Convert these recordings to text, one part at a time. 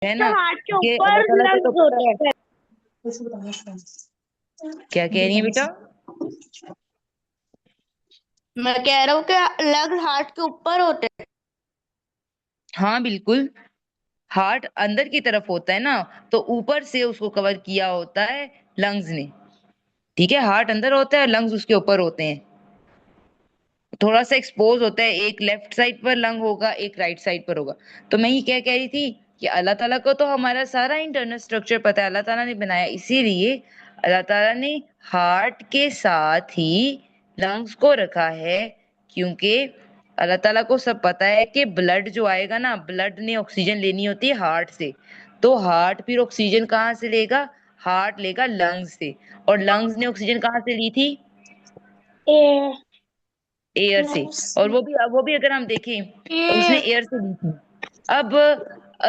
है तो ना, हार्ट के ये अल्लाह ऊपर ताला को तो लंग्स पता है। होते हैं। क्या कह रही है बेटा? मैं कह रहा हूँ कि लंग्स हार्ट के ऊपर होते हैं। हाँ बिल्कुल। हार्ट अंदर की तरफ होता है ना, तो ऊपर से उसको कवर किया होता है लंग्स ने। ठीक है, हार्ट अंदर होता है, लंग्स उसके ऊपर होते हैं। थोड़ा सा एक्सपोज होता है, एक लेफ्ट साइड पर लंग होगा, एक राइट साइड पर होगा। तो मैं ये क्या कह रही थी कि अल्लाह ताला को तो हमारा सारा इंटरनल स्ट्रक्चर पता है, अल्लाह ताला ने बनाया, इसीलिए अल्लाह ताला ने हार्ट के साथ ही लंग्स को रखा है। क्योंकि अल्लाह ताला को सब पता है कि ब्लड जो आएगा ना, ब्लड ने ऑक्सीजन लेनी होती है हार्ट से। तो हार्ट फिर ऑक्सीजन कहाँ से लेगा? हार्ट लेगा लंग्स से। और लंग्स ने ऑक्सीजन कहाँ से ली थी? ए, एयर से। और वो भी अगर हम देखें तो उसने ए, एयर से ली थी। अब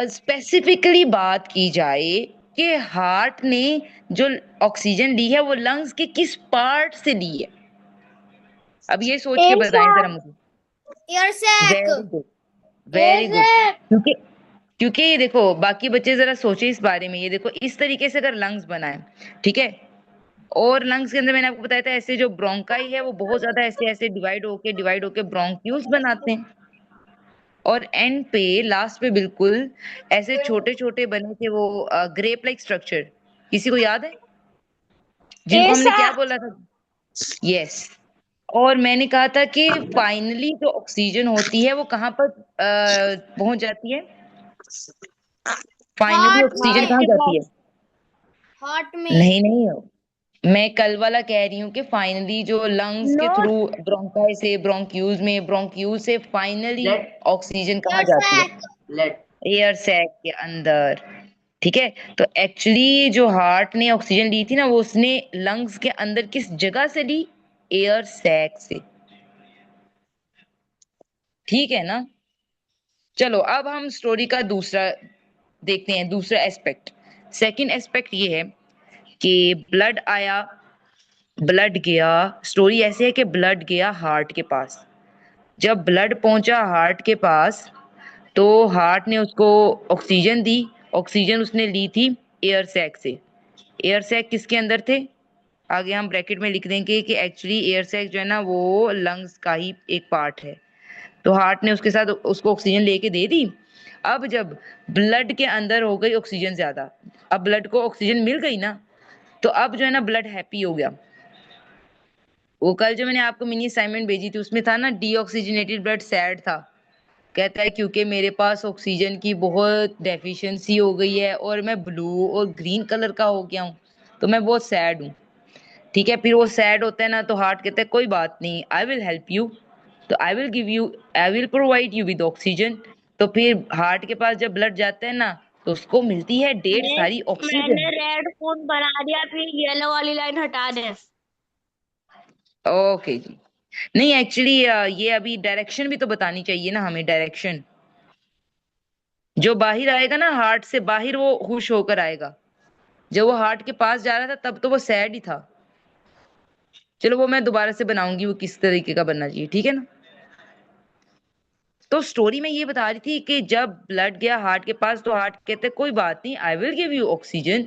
स्पेसिफिकली बात की जाए कि हार्ट ने जो ऑक्सीजन ली है वो लंग्स के किस पार्ट से ली है, अब ये सोच के एयर बताएं जरा सैक। मुझे। Air sac. Very good. Air very good. Sac. क्योंकि क्योंकि ये देखो, बाकी बच्चे जरा सोचे इस बारे में, ये देखो इस तरीके से अगर लंग्स बनाए, ठीक है, और लंग्स के अंदर मैंने आपको बताया था ऐसे जो ब्रोंकाई है वो बहुत ज्यादा ऐसे ऐसे डिवाइड होके ब्रोंक्यूल्स बनाते हैं। और एंड पे, लास्ट पे बिल्कुल ऐसे छोटे छोटे बने थे वो ग्रेप लाइक स्ट्रक्चर, किसी को याद है जिनको एयर हमने क्या सैक। बोला था? यस। और मैंने कहा था कि फाइनली जो ऑक्सीजन होती है वो कहाँ पर पहुंच जाती है? फाइनली हार्ट ऑक्सीजन में। कहाँ जाती है? हार्ट में। नहीं नहीं, मैं कल वाला कह रही हूँ कि फाइनली जो लंग्स के नो। थ्रू ब्रोंकाई से ब्रोंक्यूल्स में, ब्रोंक्यूल से फाइनली ऑक्सीजन कहाँ एयर जाती है? सैक। एयर सैक के अंदर। ठीक है। तो एक्चुअली जो हार्ट ने ऑक्सीजन ली थी ना, वो उसने लंग्स के अंदर किस जगह से ली? एयर सैक से। ठीक है ना? चलो अब हम स्टोरी का दूसरा देखते हैं, दूसरा एस्पेक्ट। सेकंड एस्पेक्ट ये है कि ब्लड आया, ब्लड गया। स्टोरी ऐसे है कि ब्लड गया हार्ट के पास। जब ब्लड पहुंचा हार्ट के पास, तो हार्ट ने उसको ऑक्सीजन दी। ऑक्सीजन उसने ली थी एयर सैक से। एयर सैक किसके अंदर थे? आगे हम ब्रैकेट में लिख देंगे कि एक्चुअली एयर सैक जो है ना वो लंग्स का ही एक पार्ट है। तो हार्ट ने उसके साथ उसको ऑक्सीजन लेके दे दी। अब जब ब्लड के अंदर हो गई ऑक्सीजन ज्यादा, अब ब्लड को ऑक्सीजन मिल गई ना, तो अब जो है ना ब्लड हैप्पी हो गया। वो कल जो मैंने आपको मिनी असाइनमेंट भेजी थी उसमें था ना, डीऑक्सीजनेटेड ब्लड सैड था। कहता है क्योंकि मेरे पास ऑक्सीजन की बहुत डेफिशिएंसी हो गई है और मैं ब्लू और ग्रीन कलर का हो गया हूँ, तो मैं बहुत सैड हूँ। ठीक है, फिर वो सैड होता है ना, तो हार्ट कहता है कोई बात नहीं, आई विल हेल्प यू। तो I will provide you with oxygen. तो फिर हार्ट के पास जब ब्लड जाता है ना, तो उसको मिलती है ढेर मिस, सारी मैंने ऑक्सीजन। रेड फूड बना दिया, फिर येलो वाली लाइन हटा दे। ओके जी। नहीं एक्चुअली ये अभी डायरेक्शन भी तो बतानी चाहिए ना हमें, डायरेक्शन। जो बाहर आएगा ना हार्ट से बाहर, वो खुश होकर आएगा। जब वो हार्ट के पास जा रहा था तब तो वो सैड ही था। चलो वो मैं दोबारा से बनाऊंगी, वो किस तरीके का बनना चाहिए, ठीक है ना? तो स्टोरी में ये बता रही थी कि जब ब्लड गया हार्ट के पास, तो हार्ट कहते कोई बात नहीं, I will give you oxygen.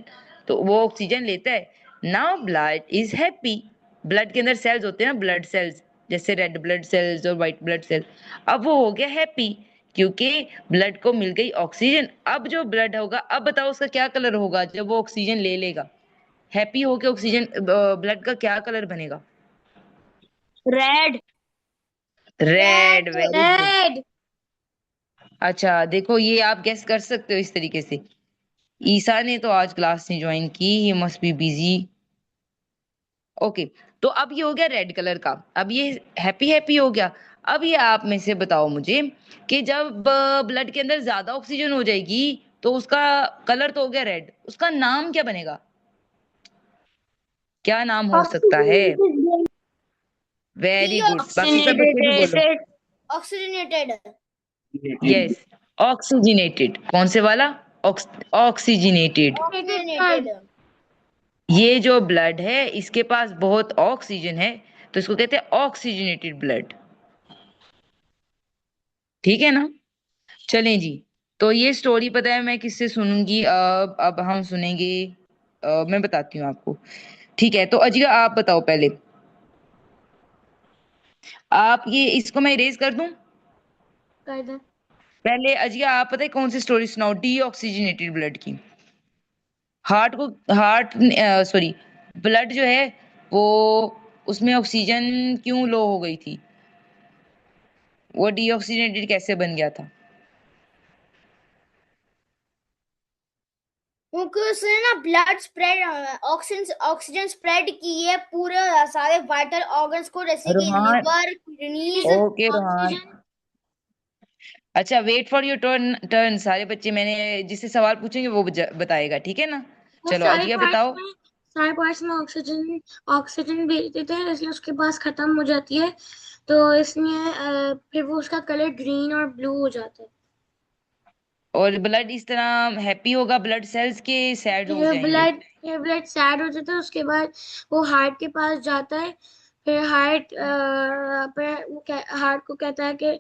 तो वो ऑक्सीजन लेता है। Now blood is happy. Blood के अंदर सेल्स होते हैं ना, ब्लड सेल्स, जैसे रेड ब्लड सेल्स और व्हाइट ब्लड सेल। अब वो हो गया हैप्पी क्योंकि ब्लड को मिल गई ऑक्सीजन। अब जो ब्लड होगा, अब बताओ उसका क्या कलर होगा जब वो ऑक्सीजन ले लेगा? हैप्पी होके ऑक्सीजन ब्लड का क्या कलर बनेगा? Red. Red. Red. Very good. Red. अच्छा देखो, ये आप गेस कर सकते हो इस तरीके से। ईसा ने तो आज क्लास नहीं ज्वाइन की, he must be busy. Okay. तो अब ये हो गया रेड कलर का, अब ये हैप्पी हैप्पी हो गया। अब ये आप में से बताओ मुझे कि जब ब्लड के अंदर ज्यादा ऑक्सीजन हो जाएगी, तो उसका कलर तो हो गया रेड, उसका नाम क्या बनेगा? क्या नाम हो सकता है? ऑक्सीजन। वेरी गुड, बाकी सब बच्चे भी बोलो। ऑक्सीजनेटेड। ऑक्सीजनेटेड। Yes, oxygenated. कौन से वाला? ऑक्सीजनेटेड। ऑक्सीजनेटेड। ये जो ब्लड है इसके पास बहुत ऑक्सीजन है, तो इसको कहते हैं ऑक्सीजनेटेड ब्लड। ठीक है ना? चलें जी। तो ये स्टोरी पता है मैं किससे सुनूंगी? अब हम सुनेंगे। मैं बताती हूँ आपको। ठीक है, तो अजिया आप बताओ पहले। आप ये इसको मैं इरेज कर दूं? कर दे। पहले अजिया आप पता है कौन सी स्टोरी सुनाओ डीऑक्सीजनेटेड ब्लड की। हार्ट को हार्ट सॉरी, ब्लड जो है वो, उसमें ऑक्सीजन क्यों लो हो गई थी? वो डीऑक्सीजनेटेड कैसे बन गया था? क्योंकि उसने ना blood spread, oxygen oxygen spread की है पूरे सारे वाइटल ऑर्गन्स को, जैसे कि Rohan. Liver, kidneys. Okay Rohan. Oxygen. अच्छा, wait for your turn turn. सारे बच्चे मैंने जिससे सवाल पूछेंगे वो बताएगा, ठीक है ना? वो चलो अजिया बताओ। सारे पार्ट्स में ऑक्सीजन ऑक्सीजन भेज देते हैं, इसलिए उसके पास खत्म हो जाती है। तो इसलिए फिर वो उसका कलर ग्रीन और ब्लू हो जाता है। और ब्लड इस तरह हैप्पी होगा, ब्लड सेल्स के सैड हो जाएंगे? ये ब्लड सैड हो जाता है, उसके बाद वो हार्ट के पास जाता है। फिर हार्ट को कहता है कि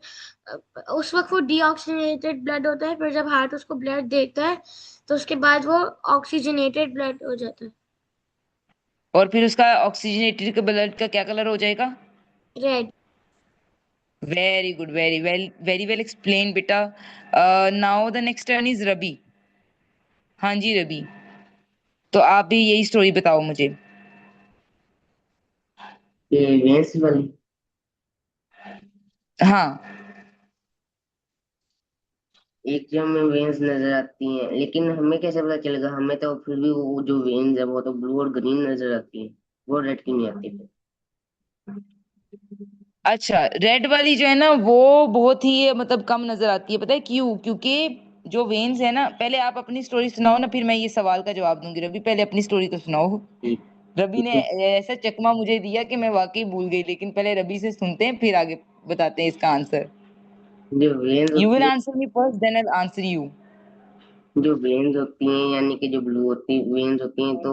उस वक्त वो डीऑक्सीजनेटेड ब्लड होता है, फिर जब हार्ट उसको ब्लड देता है तो उसके बाद वो ऑक्सीजनेटेड ब्लड हो जाता है। और फिर उसका ऑक्सीजनेटेड ब्लड का क्या कलर हो जाएगा? Red. Very good, very well explain बेटा। Now the next turn is Rabi. हाँ जी रबी, तो आप भी यही स्टोरी बताओ मुझे। ये वेंस वाली। हाँ। एक जो हमें वेंस नजर आती हैं, लेकिन हमें कैसे पता चलेगा? हमें तो फिर भी वो जो वेंस है वो तो ब्लू और ग्रीन नजर आती है, वो रेड की नहीं आती फिर। अच्छा, रेड वाली जो है ना वो बहुत ही मतलब कम नजर आती है, पता है क्यों? क्योंकि जो वेन्स है ना, पहले आप अपनी स्टोरी सुनाओ ना, फिर मैं ये सवाल का जवाब दूंगी। रवि पहले अपनी स्टोरी तो सुनाओ। ठीक। रवि ठीक ने है। ऐसा चकमा मुझे दिया कि मैं वाकई भूल गई, लेकिन पहले रवि से सुनते हैं फिर आगे बताते हैं इसका आंसर। जो वेंस यू विल होती है, answer me first then I answer you. जो वेन्स होती हैं यानी कि जो ब्लू होती वेन्स होती हैं, तो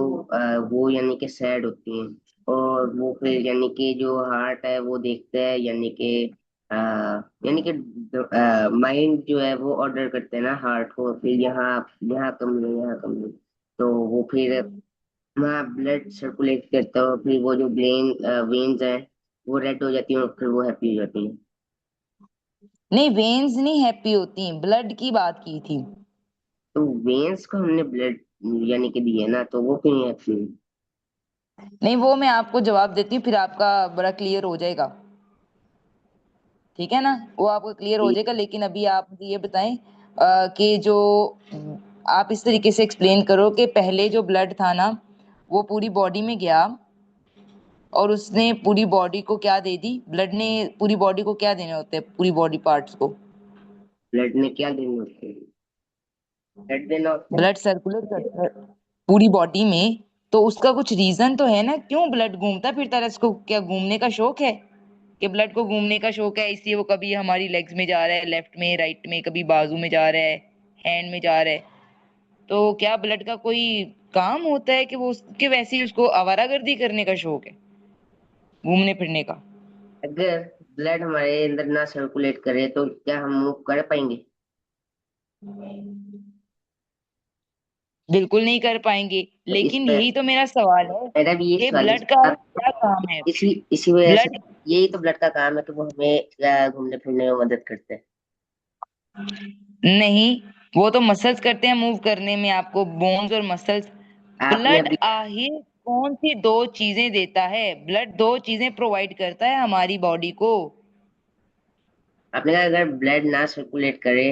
वो यानी कि सैड होती हैं। और वो फिर यानी कि जो हार्ट है वो देखता है, यानी कि यानी कि माइंड जो है वो ऑर्डर करते हैं ना हार्ट को, फिर यहाँ यहाँ कमी है, यहाँ कमी है। तो वो फिर वहाँ ब्लड सर्कुलेट करता है, और फिर वो जो ब्रेन वेन्स है वो रेड हो जाती है, और फिर वो हैप्पी हो जाती है। नहीं, वेन्स नहीं हैप्पी होती, ब्लड की बात की थी। तो वेन्स को हमने ब्लड यानी कि दिया ना, तो वो क्यों हैप्पी? नहीं, वो मैं आपको जवाब देती हूँ, फिर आपका बड़ा क्लियर हो जाएगा। ठीक है ना? वो आपको क्लियर हो जाएगा, लेकिन अभी आप मुझे ये बताएं कि जो आप इस तरीके से एक्सप्लेन करो कि पहले जो ब्लड था ना वो पूरी बॉडी में गया, और उसने पूरी बॉडी को क्या दे दी? ब्लड ने पूरी बॉडी को क्या देने होते हैं, पूरी बॉडी पार्ट्स को? ब्लड में क्या देना होता है? ब्लड देना होता है। ब्लड सर्कुलेट करता है पूरी बॉडी में, तो उसका कुछ रीजन तो है ना, क्यों ब्लड घूमता फिरता है? इसको क्या घूमने का शौक है? कि ब्लड को घूमने का शौक है इसलिए वो कभी हमारी लेग्स में जा रहा है, लेफ्ट में राइट में, कभी बाजू में जा रहा है, हैंड में जा रहा है। तो क्या ब्लड का कोई काम होता है कि वो उसके वैसे ही उसको आवारागर्दी करने का शौक है, घूमने फिरने का? अगर ब्लड हमारे अंदर ना सर्कुलेट करे तो क्या हम मूव कर पाएंगे? बिल्कुल नहीं कर पाएंगे, तो इस लेकिन पर यही तो मेरा सवाल है मेरा भी ये कि सवाल है। ब्लड का अब क्या काम है? इसी वजह से ब्लड यही तो ब्लड का काम है कि वो हमें घूमने फिरने में मदद करते हैं। नहीं, वो तो मसल्स करते हैं मूव करने में आपको, बोन्स और मसल्स। आपने ब्लड अभी आखिर कौन सी दो चीजें देता है? ब्लड दो चीजें प्रोवाइड करता है हमारी बॉडी को। आपने कहा अगर ब्लड ना सर्कुलेट करे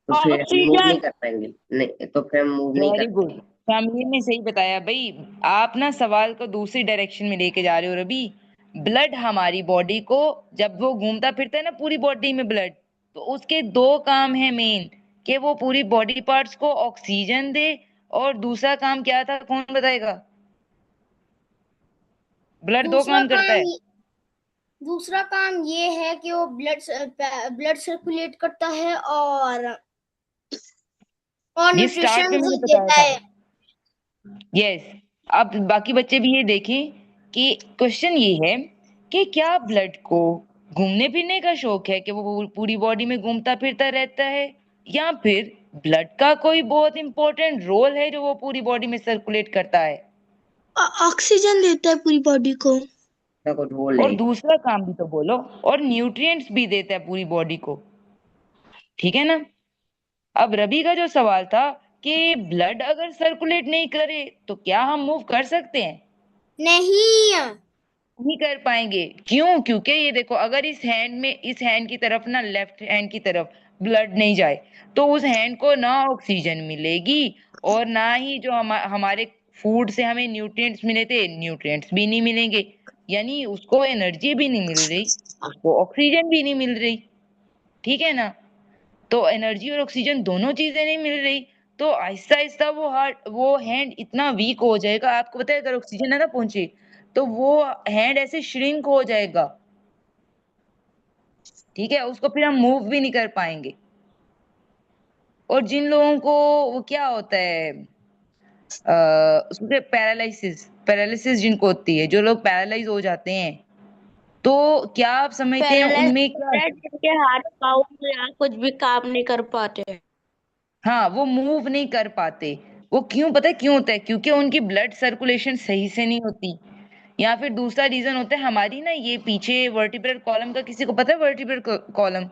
तो फिर हम मूव नहीं ऑक्सीजन। कर पाएंगे, नहीं तो फिर हम मूव नहीं कर वेरी गुड, पाएंगे। फैमिली ने सही बताया भाई। आप ना सवाल को दूसरी डायरेक्शन में लेके जा रहे हो रवि। ब्लड हमारी बॉडी को, जब वो घूमता फिरता है ना पूरी बॉडी में ब्लड, तो उसके दो काम है मेन, कि वो पूरी बॉडी पार्ट्स को ऑक्सीजन दे। और दूसरा काम क्या था, कौन बताएगा? ब्लड दो दूसरा काम करता काम है। दूसरा काम ये है कि वो ब्लड सर्कुलेट करता है और ये स्टार्ट न्यूट्रिशन में मैंने बताया देता था। है। यस। अब बाकी बच्चे भी ये देखें कि क्वेश्चन ये है कि क्या ब्लड को घूमने फिरने का शौक है कि वो पूरी बॉडी में घूमता फिरता रहता है, या फिर ब्लड का कोई बहुत इंपॉर्टेंट रोल है जो वो पूरी बॉडी में सर्कुलेट करता है, ऑक्सीजन देता है पूरी बॉडी को। का कुछ रोल और है। दूसरा काम भी तो बोलो, और न्यूट्रिएंट्स भी देता है पूरी बॉडी को, ठीक है ना। अब रवि का जो सवाल था कि ब्लड अगर सर्कुलेट नहीं करे तो क्या हम मूव कर सकते हैं? नहीं। नहीं कर पाएंगे। क्यों? क्योंकि ये देखो, अगर इस हैंड की तरफ ना, लेफ्ट हैंड की तरफ ब्लड नहीं जाए तो उस हैंड को ना ऑक्सीजन मिलेगी, और ना ही जो हमारे फूड से हमें न्यूट्रिएंट्स मिले थे, न्यूट्रिएंट्स भी नहीं मिलेंगे। यानी उसको एनर्जी भी नहीं मिल रही, उसको ऑक्सीजन भी नहीं मिल रही, ठीक है ना। तो एनर्जी और ऑक्सीजन दोनों चीजें नहीं मिल रही, तो आहिस्ता आहिस्ता वो हैंड इतना वीक हो जाएगा। आपको पता है, अगर ऑक्सीजन ना पहुंचे तो वो हैंड ऐसे श्रिंक हो जाएगा, ठीक है, उसको फिर हम मूव भी नहीं कर पाएंगे। और जिन लोगों को वो क्या होता है, उसके पैरालिसिस पैरालिसिस जिनको होती है, जो लोग पैरालाइज हो जाते हैं, तो क्या आप समझते हैं पैरालाइज उनमें क्या? होता है जिनके हाथ पाँव या कुछ भी काम नहीं कर पाते। हाँ, वो मूव नहीं कर पाते। वो क्यों? पता है क्यों होता है? क्योंकि उनकी ब्लड सर्कुलेशन सही से नहीं होती। या फिर दूसरा रीजन होता है, हमारी ना ये पीछे वर्टिब्रल कॉलम का, किसी को पता है वर्टिब्रल कॉलम?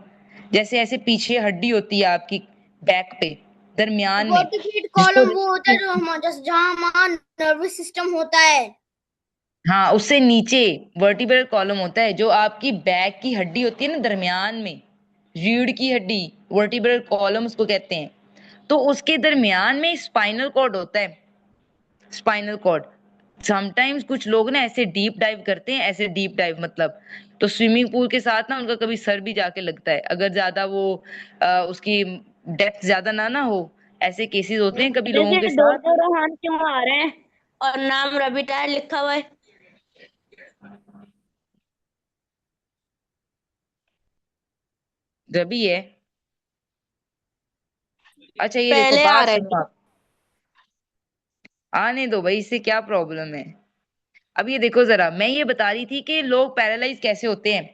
जैसे ऐसे पीछे हड्डी होती है आपकी बैक पे, दरमियान में, वर्टिब्रेट जिसको, कॉलम वो होता है जो हमारा जहाँ हमारा नर्वस सिस्टम होता है। हाँ, उससे नीचे वर्टिब्रल कॉलम होता है, जो आपकी बैक की हड्डी होती है ना, दरमियान में, रीढ़ की हड्डी, वर्टिब्रल कॉलम उसको कहते हैं। तो उसके दरमियान में स्पाइनल कॉर्ड होता है, स्पाइनल कॉर्ड। समटाइम्स कुछ लोग ना ऐसे डीप डाइव करते हैं, ऐसे डीप डाइव मतलब, तो स्विमिंग पूल के साथ ना उनका कभी सर भी जाके लगता है, अगर ज्यादा वो उसकी डेप्थ ज्यादा ना हो। ऐसे केसेस होते हैं कभी लोगों के देखिए दो साथ। दो रोहान क्यों आ रहे हैं और नाम रवि टायर लिखा हुआ है। रवि है। अच्छा, ये देखो, पहले आ बात रहे सुनो आप। आने दो भाई, इससे क्या प्रॉब्लम है? अब ये देखो जरा, मैं ये बता रही थी कि लोग पैरालाइज कैसे होते हैं।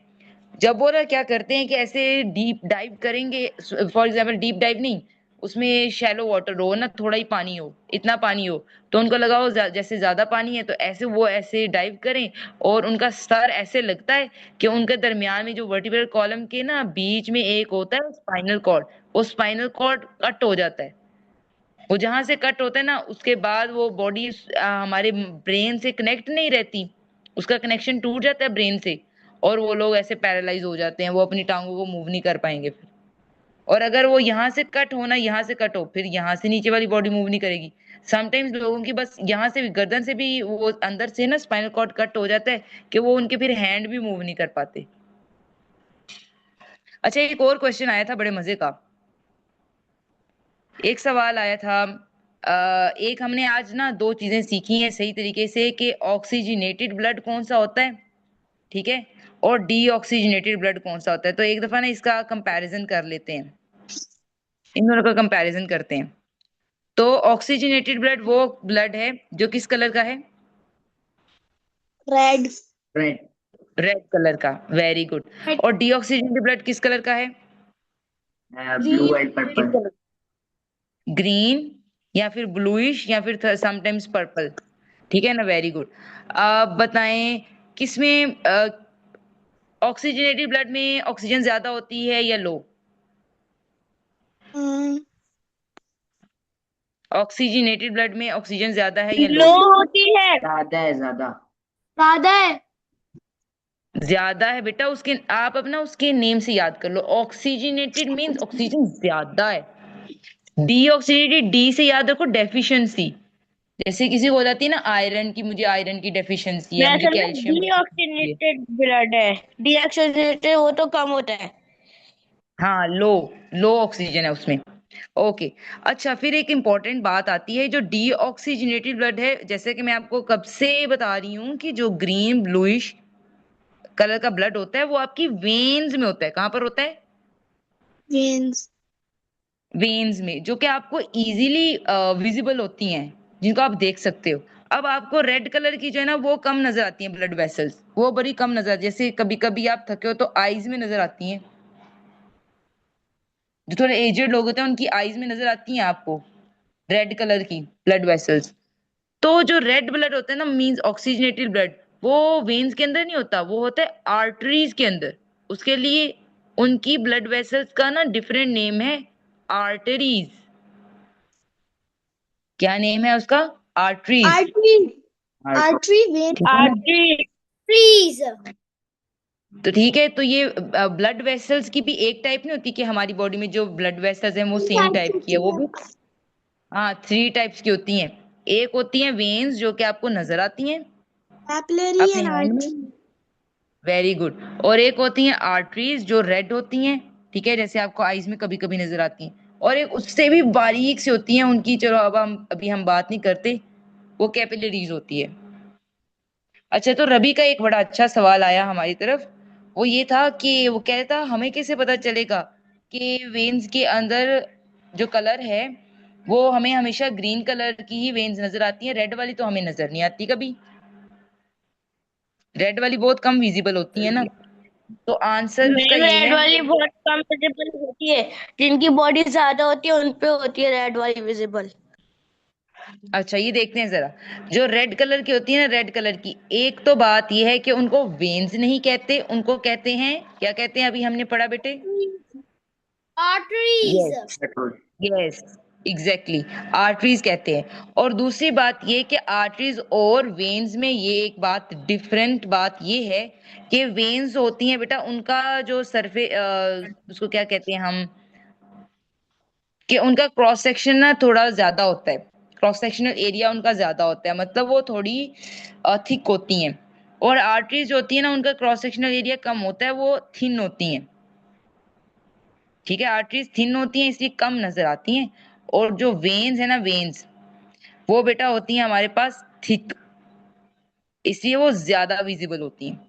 जब वो ना क्या करते हैं कि ऐसे डीप डाइव करेंगे, फॉर एग्जाम्पल डीप डाइव नहीं, उसमें शैलो वाटर हो ना, थोड़ा ही पानी हो, इतना पानी हो, तो उनको लगाओ जैसे ज्यादा पानी है, तो ऐसे वो ऐसे डाइव करें, और उनका सर ऐसे लगता है कि उनके दरमियान में जो वर्टिब्रल कॉलम के ना बीच में एक होता है स्पाइनल कॉर्ड, वो स्पाइनल कॉर्ड कट हो जाता है। वो जहां से कट होता है ना, उसके बाद वो बॉडी हमारे ब्रेन से कनेक्ट नहीं रहती, उसका कनेक्शन टूट जाता है ब्रेन से, और वो लोग ऐसे पैरालाइज हो जाते हैं, वो अपनी टांगों को मूव नहीं कर पाएंगे फिर। और अगर वो यहाँ से कट हो ना, यहाँ से कट हो, फिर यहाँ से नीचे वाली बॉडी मूव नहीं करेगी। समटाइम्स लोगों की बस यहाँ से भी, गर्दन से भी वो अंदर से ना स्पाइनल कॉर्ड कट हो जाता है, कि वो उनके फिर हैंड भी मूव नहीं कर पाते। अच्छा, एक और क्वेश्चन आया था बड़े मजे का। एक सवाल आया था, एक हमने आज ना दो चीजें सीखी हैं सही तरीके से, कि ऑक्सीजनेटेड ब्लड कौन सा होता है, ठीक है, और डीऑक्सीजनेटेड ब्लड कौन सा होता है। तो एक दफा ना इसका कंपैरिजन कर लेते हैं, इन दोनों का कंपैरिजन करते हैं। तो ऑक्सीजनेटेड ब्लड वो ब्लड है जो किस कलर का है? रेड। रेड। रेड कलर का, वेरी गुड। और डीऑक्सीजनेटेड ब्लड किस कलर का है? ब्लू एंड किस पर्पल। कलर? ग्रीन, या फिर ब्लूइश, या फिर समटाइम्स पर्पल, ठीक है ना, वेरी गुड। अब बताएं, किसमें ऑक्सीजनेटेड ब्लड में ऑक्सीजन ज्यादा होती है या लो? ऑक्सीजनेटेड ब्लड में ऑक्सीजन ज्यादा है या लो? लो होती है। ज्यादा है, ज्यादा। ज्यादा है। ज्यादा है बेटा। उसके आप अपना उसके नेम से याद कर लो, ऑक्सीजनेटेड मींस ऑक्सीजन ज्यादा है। डीऑक्सीजनेटेड, डी से याद रखो डेफिशिएंसी, जैसे किसी को हो जाती है ना आयरन की, मुझे आयरन की डेफिशिएंसी मैं है, मुझे असल में कैल्शियम डेफिशिएंसी है। डीऑक्सीजनेटेड ब्लड है। डीऑक्सीजनेटेड वो तो कम होता है। हाँ, लो, लो ऑक्सीजन है उसमें। ओके। अच्छा, फिर एक इंपॉर्टेंट बात आती है, जो डीऑक्सीजनेटेड ब्लड है, जैसे कि मैं आपको कब से बता रही हूँ कि जो ग्रीन ब्लूइश कलर का ब्लड होता है वो आपकी वेन्स में होता है। कहाँ पर होता है? वेन्स। वेन्स में, जो कि आपको इजीली विजिबल होती हैं, जिनको आप देख सकते हो। अब आपको रेड कलर की जो है ना, वो कम नजर आती हैं ब्लड वेसल्स, वो बड़ी कम नजर, जैसे कभी कभी आप थके हो तो आईज में नजर आती हैं, जो थोड़े एजेड लोग होते हैं उनकी आईज में नजर आती हैं आपको रेड कलर की ब्लड वेसल्स। तो जो रेड ब्लड होता है ना, मींस ऑक्सीजनेटेड ब्लड, वो वेन्स के अंदर नहीं होता, वो होता है आर्टरीज के अंदर। उसके लिए उनकी ब्लड वेसल्स का ना डिफरेंट नेम है, आर्टरीज। क्या नेम है उसका? Arteries. Artery, artery vein, arteries. तो ठीक है, तो ये ब्लड वेसल्स की भी एक टाइप नहीं होती कि हमारी बॉडी में जो ब्लड वेसल्स हैं वो सेम टाइप की है, वो भी हाँ 3 टाइप्स की होती हैं। एक होती हैं वेन्स जो कि आपको नजर आती हैं कैपिलरी अपने एंड हैंड में, आर्टरी। Very good. और एक होती हैं आर्टरीज जो रेड होती हैं, ठीक है, जैसे आपको आईज में कभी कभी नजर आती हैं। और एक उससे भी बारीक से होती हैं उनकी, चलो अब हम अभी हम बात नहीं करते, वो कैपिलरीज होती है। अच्छा, तो रवि का एक बड़ा अच्छा सवाल आया हमारी तरफ। वो ये था कि वो कह रहा था हमें कैसे पता चलेगा कि वेन्स के अंदर जो कलर है वो हमें हमेशा ग्रीन कलर की ही वेन्स नजर आती है, रेड वाली तो हमें नजर नहीं आती कभी। रेड वाली बहुत कम विजिबल होती है ना। तो आंसर उसका मैम ये रेड है। वाली बहुत कम विजिबल होती है, जिनकी बॉडी ज्यादा होती है उन पे होती है रेड वाली विजिबल। अच्छा, ये देखते हैं जरा। जो रेड कलर की होती है ना, रेड कलर की, एक तो बात ये है कि उनको वेन्स नहीं कहते, उनको कहते हैं, क्या कहते हैं, अभी हमने पढ़ा बेटे? Arteries. Yes, yes, exactly, arteries कहते हैं। और दूसरी बात ये कि आर्टरीज और वेन्स में ये एक बात डिफरेंट बात ये है कि वेन्स होती हैं बेटा, उनका जो सरफे उसको क्या कहते हैं हम, कि उनका क्रॉस सेक्शन ना थोड़ा ज्यादा होता है, क्रॉस सेक्शनल एरिया उनका ज्यादा होता है, मतलब वो थोड़ी थिक होती हैं। और आर्टरीज जो होती है ना, उनका क्रॉस सेक्शनल एरिया कम होता है, वो थिन होती हैं। ठीक है, आर्टरीज थिन होती हैं इसलिए कम नजर आती हैं। और जो वेन्स है ना, वेन्स वो बेटा होती हैं हमारे पास थिक, इसलिए वो ज्यादा विजिबल होती हैं।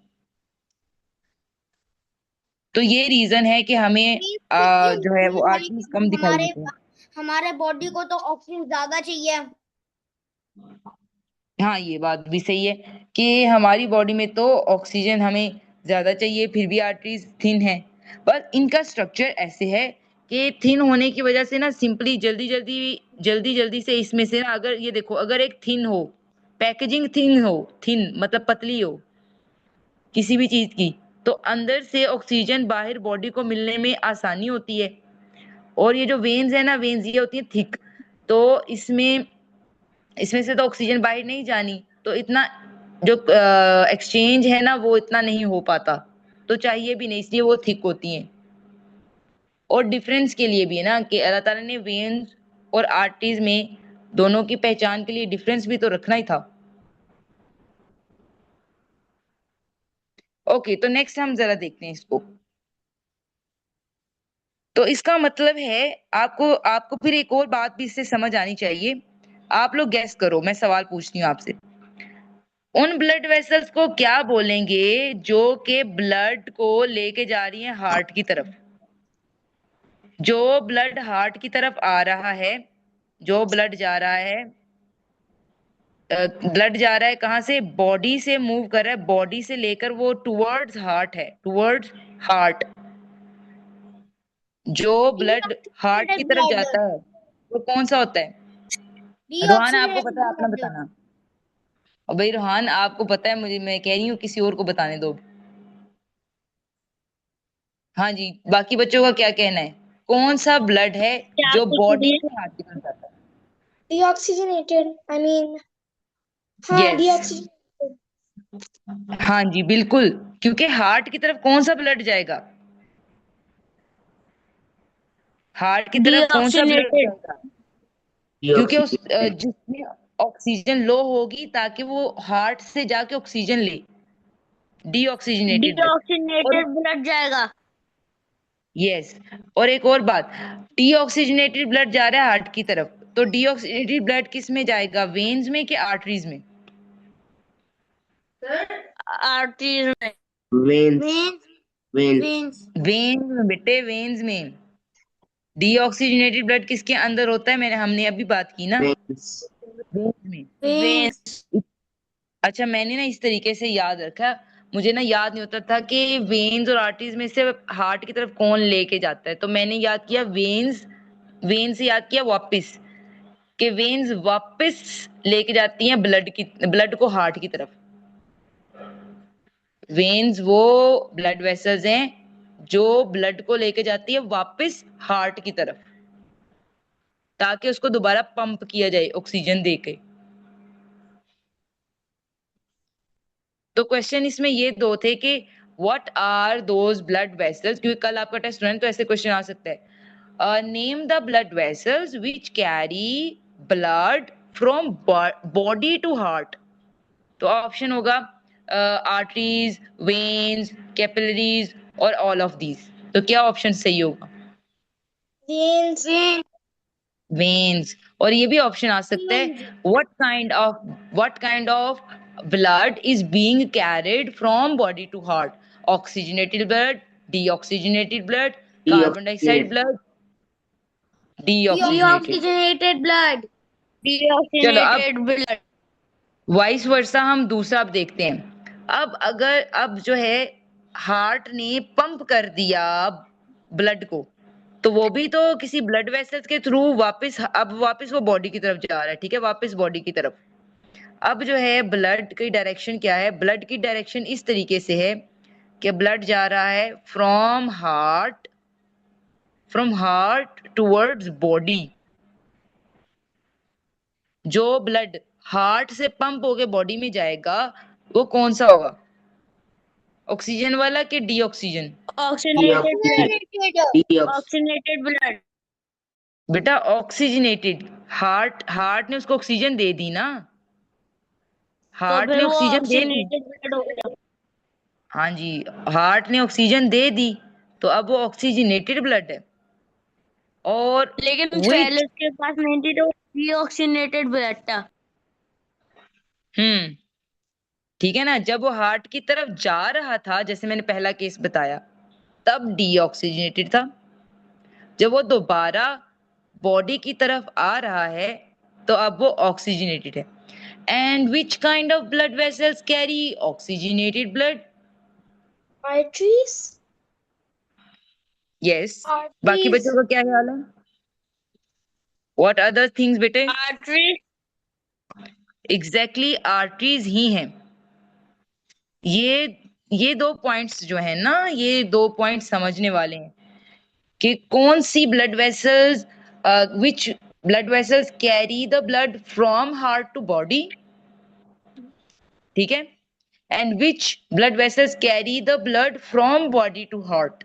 तो ये रीजन है कि हमें क्यों जो है वो है आर्टरीज कि कम दिखाई हमारे देते हैं। हमारे बॉडी को तो ऑक्सीजन ज्यादा चाहिए। हाँ, ये बात भी सही है कि हमारी बॉडी में तो ऑक्सीजन हमें ज्यादा चाहिए, फिर भी आर्टरीज थिन है। पर इनका स्ट्रक्चर ऐसे है कि थिन होने की वजह से ना, सिंपली जल्दी जल्दी से इसमें से ना, अगर ये देखो, अगर एक थिन हो, पैकेजिंग थिन हो, थिन मतलब पतली हो किसी भी चीज की, तो अंदर से ऑक्सीजन बाहर बॉडी को मिलने में आसानी होती है। और ये जो वेन्स है ना, वेन्स ये होती है थिक, तो इसमें इसमें से तो ऑक्सीजन बाहर नहीं जानी, तो इतना जो एक्सचेंज है ना वो इतना नहीं हो पाता, तो चाहिए भी नहीं, इसलिए वो थिक होती हैं। और डिफरेंस के लिए भी है ना कि अल्लाह ताला ने वेन्स और आर्टरीज में दोनों की पहचान के लिए डिफरेंस भी तो रखना ही था। ओके, तो नेक्स्ट हम जरा देखते हैं इसको। तो इसका मतलब है, आपको आपको फिर एक और बात भी इससे समझ आनी चाहिए। आप लोग गैस करो, मैं सवाल पूछती हूँ आपसे। उन ब्लड वेसल्स को क्या बोलेंगे जो कि ब्लड को लेके जा रही है हार्ट की तरफ? जो ब्लड हार्ट की तरफ आ रहा है, जो ब्लड जा रहा है, ब्लड जा रहा है कहाँ से? बॉडी से मूव कर रहा है, बॉडी से लेकर वो टुवर्ड्स हार्ट है, टुवर्ड्स हार्ट। जो ब्लड हार्ट की डीऑक्सीजनेटेड तरफ ब्लड, जाता है वो कौन सा होता है? रोहान आपको डीऑक्सीजनेटेड पता है, अपना ब्लड। बताना। और भाई रोहान आपको पता है, मुझे, मैं कह रही हूँ किसी और को बताने दो। हाँ जी, बाकी बच्चों का क्या कहना है? कौन सा ब्लड है क्या जो पूछ रही बॉडी है? से हार्ट की तरफ जाता है? डीऑक्सीजनेटेड, आई मीन, हाँ यस, डीऑक्सीजनेटेड। हाँ जी बिल्कुल। क्योंकि हार्ट की तरफ कौन सा ब्लड जाएगा? हार्ट की तरफ कौन सा ब्लड डीऑक्सीजनेटेड। जाएगा? क्योंकि उस डीऑक्सीजनेटेड। जिसमें ऑक्सीजन लो होगी, ताकि वो हार्ट से जाके ऑक्सीजन ले, डीऑक्सीजनेटेड ब्लड। और डीऑक्सीजनेटेड ब्लड जाएगा। यस, और एक और बात, डीऑक्सीजनेटेड ब्लड जा रहा है हार्ट की तरफ, तो डीऑक्सीजनेटेड ब्लड किस में जाएगा, वेन्स में कि आर्टरीज में? आर्टरीज में। Veins. Veins, veins. Veins, veins में बेटे, वेन्स में। डीऑक्सीजनेटेड ब्लड किसके अंदर होता है, मैंने हमने अभी बात की ना, वेन्स। वेन्स में। वेन्स। अच्छा, मैंने ना इस तरीके से याद रखा, मुझे ना याद नहीं होता था कि वेन्स और आर्टरीज में से हार्ट की तरफ कौन लेके जाता है, तो मैंने याद किया वेन्स, वेन से याद किया वापस कि वेन्स वापस लेके जाती हैं ब्लड को हार्ट की तरफ। वेन्स वो ब्लड वेसल्स हैं जो ब्लड को लेके जाती है वापस हार्ट की तरफ, ताकि उसको दोबारा पंप किया जाए ऑक्सीजन देके। तो क्वेश्चन इसमें ये दो थे कि what are those blood vessels, क्योंकि कल आपका टेस्ट है तो ऐसे क्वेश्चन आ सकता है। Name the blood vessels which carry blood from body to heart. तो ऑप्शन होगा आर्टरीज, वेन्स, कैपिलरीज और ऑल ऑफ दीज। तो क्या ऑप्शन सही होगा? वेन्स। वेन्स। और ये भी ऑप्शन आ सकता है what kind of blood is being carried from body to heart. Oxygenated blood, deoxygenated blood, carbon dioxide deoxygenated. Blood, deoxygenated. Deoxygenated blood. चलो अब डीऑक्सीजनेटेड ब्लड। वाइस वर्सा हम दूसरा अब देखते हैं। अब जो है हार्ट ने पंप कर दिया ब्लड को, तो वो भी तो किसी ब्लड वेसल्स के थ्रू वापस वो बॉडी की तरफ जा रहा है, ठीक है, वापस बॉडी की तरफ। अब जो है ब्लड की डायरेक्शन क्या है? ब्लड की डायरेक्शन इस तरीके से है कि ब्लड जा रहा है फ्रॉम हार्ट टुवर्ड्स बॉडी। जो ब्लड हार्ट से पंप होके बॉडी में जाएगा वो कौन सा होगा? ऑक्सीजन वाला कि डीऑक्सीजन? Oxygenated blood. Deoxy oxygenated blood. बेटा ऑक्सीजनेटेड। हार्ट ने उसको ऑक्सीजन दे दी ना, तो हार्ट फिर ने वो ऑक्सीजन दे दी। ऑक्सीजनेटेड ब्लड हो गया। हाँ जी, हार्ट ने ऑक्सीजन दे दी, तो अब वो ऑक्सीजनेटेड ब्लड है। और लेकिन विच पहले उसके पास नहीं थी तो डीऑक्सीजनेटेड ब्लड था। हम्म ठीक है ना, जब वो हार्ट की तरफ जा रहा था, जैसे मैंने पहला केस बताया, तब डीऑक्सीजनेटेड था। जब वो दोबारा बॉडी की तरफ आ रहा है तो अब वो ऑक्सीजनेटेड है। And which kind of blood vessels carry oxygenated blood? Arteries. Yes. बाकी आर्टरीज। बच्चों का क्या ख्याल है? व्हाट अदर थिंग्स बेटे? आर्टरीज। एग्जैक्टली आर्टरीज ही हैं। ये दो पॉइंट्स जो है ना, ये दो पॉइंट्स समझने वाले हैं कि कौन सी blood vessels, which blood vessels carry the blood from heart to body, ठीक है, and which blood vessels carry the blood from body to heart.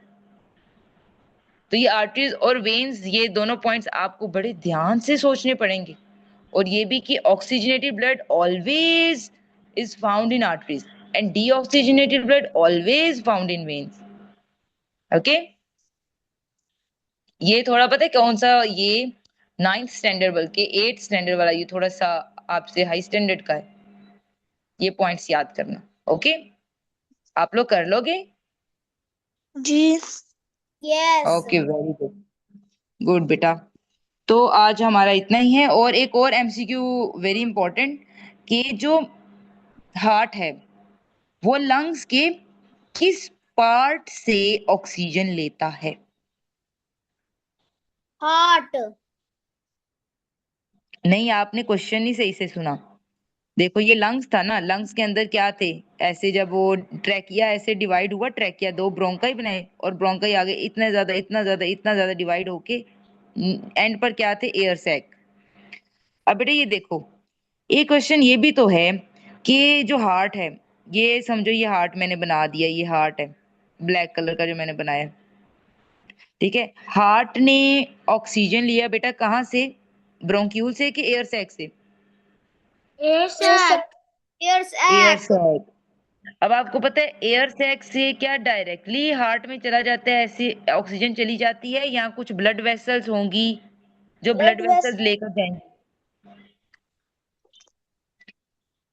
तो ये आर्टरीज और वेन्स, ये दोनों पॉइंट्स आपको बड़े ध्यान से सोचने पड़ेंगे। और ये भी कि oxygenated blood always is found in arteries and deoxygenated blood always found in veins. Okay, ये थोड़ा पता है कौन सा, ये 9th स्टैंडर्ड बल्कि 8th स्टैंडर्ड वाला, ये थोड़ा सा आपसे हाई स्टैंडर्ड का है। ये पॉइंट्स याद करना। ओके, आप लोग कर लोगे? जी। Yes. Okay, very good, good बेटा। तो आज हमारा इतना ही है। और एक और एमसीक्यू वेरी इंपॉर्टेंट, कि जो हार्ट है वो लंग्स के किस पार्ट से ऑक्सीजन लेता है? हार्ट। नहीं, आपने क्वेश्चन ही सही से सुना। देखो ये लंग्स था ना, लंग्स के अंदर क्या थे? ऐसे जब वो ट्रैकिया ऐसे डिवाइड हुआ, ट्रैकिया दो ब्रोंकाई बनाए और ब्रोंकाई आगे इतना ज्यादा इतना ज्यादा इतना ज्यादा डिवाइड होके एंड पर क्या थे? Air sac. अब बेटा ये देखो, एक क्वेश्चन ये भी तो है कि जो हार्ट है, ये समझो ये हार्ट मैंने बना दिया, ये हार्ट है ब्लैक कलर का जो मैंने बनाया, ठीक है। हार्ट ने ऑक्सीजन लिया बेटा कहाँ से? ब्रोंक्यूल से कि एयर सैक से? Air sac. Air air sac. Sac. अब आपको पता है एयर सैक से क्या डायरेक्टली हार्ट में चला जाता है, ऐसे ऑक्सीजन चली जाती है, या कुछ ब्लड वेसल्स होंगी जो ब्लड ब्लड वेसल्स वेसल। लेकर जाएंगे?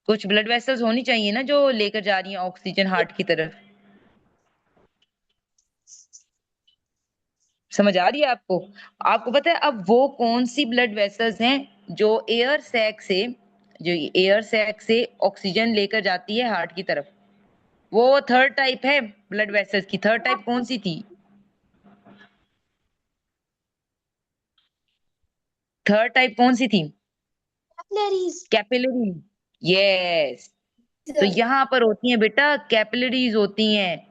कुछ ब्लड वेसल्स होनी चाहिए ना जो लेकर जा रही हैं ऑक्सीजन हार्ट की तरफ। समझ आ रही है आपको? आपको पता है अब वो कौन सी ब्लड वेसल्स हैं जो एयर सैक से ऑक्सीजन लेकर जाती है हार्ट की तरफ? वो थर्ड टाइप है ब्लड वेसल्स की। थर्ड टाइप कौन सी थी? थर्ड टाइप कौन सी थी? कैपिलरीज। कैपिलरी। यस। तो यहाँ पर होती हैं बेटा कैपिलरीज होती हैं।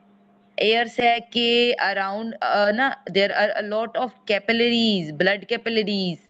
एयर सैक के अराउंड ना there are a lot of capillaries, blood capillaries.